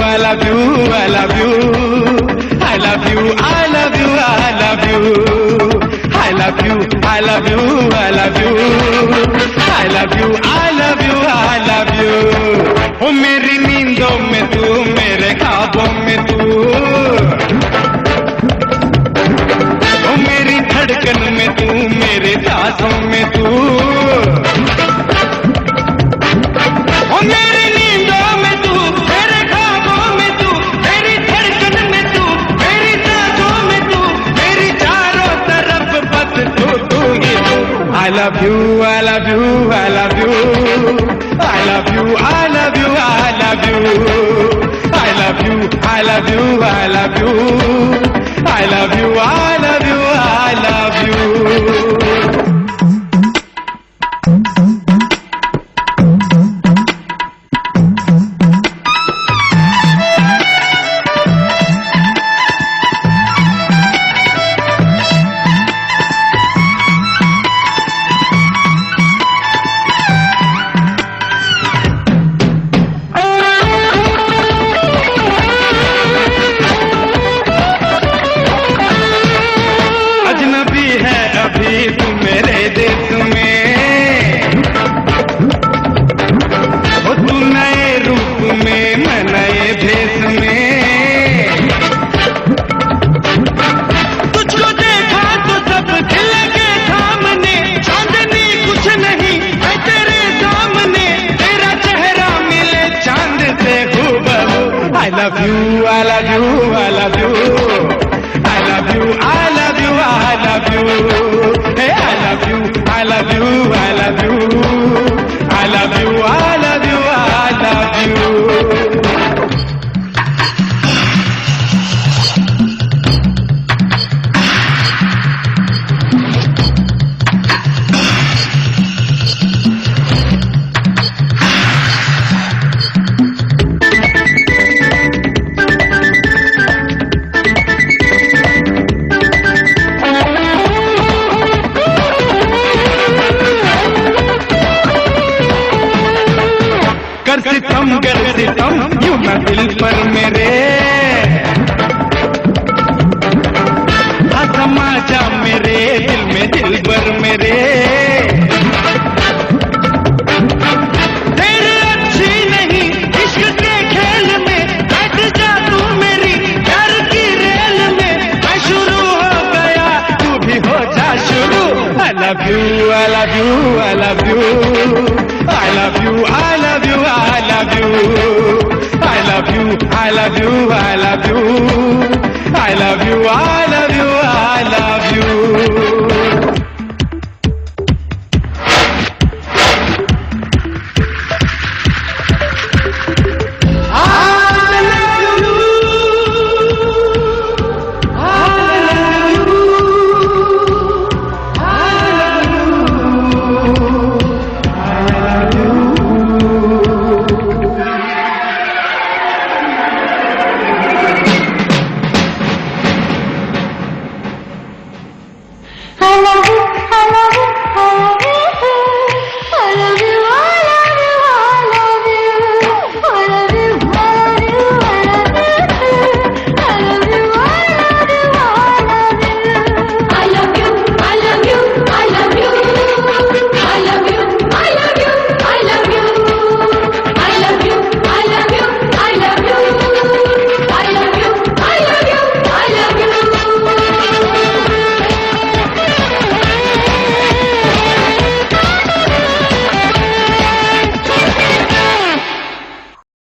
I love you, I love you, I love you, I love you, I love you, I love you, I love you, I love you, I love you, I love you, I love you. ओ मेरी नींदों में तू, मेरे ख्वाबों में तू, ओ मेरी धड़कन में तू, मेरे सांसों में तू, ओ मेरी नींदों में तू, मेरे ख्वाबों में तू, मेरी धड़कन में तू, मेरी सांसों में तू, मेरी चारों तरफ बस तू तू ही तू. I love you, I love you, I love you, I love you, I love you, I love you, I love you, I love you, I love you, I love you, I love you, I love you. अजनबी है अभी तू मेरे देश में, ओ तू नए रूप में, मैं नए भेष में. तुझको देखा तो सब खिल के सामने, चांदनी कुछ नहीं है तेरे सामने, तेरा चेहरा मिले चांद से हूबहू. I love you, I love you, I love you, I love you, I love you, I love you. Hey, I love you, I love you, I love you, I love you, I love you, I love you. कर सितम यूं ना दिल पर मेरे, समा जा मेरे दिल में दिल भर मेरे. तेरे अच्छी नहीं इश्क के खेल में, बैठ जा तू मेरी प्यार की रेल में. मैं शुरू हो गया तू भी हो जा शुरू. I love you, I love you, I love you, I love you, I love you, I love you, I love you, I love you, I love you, I love you, I love you.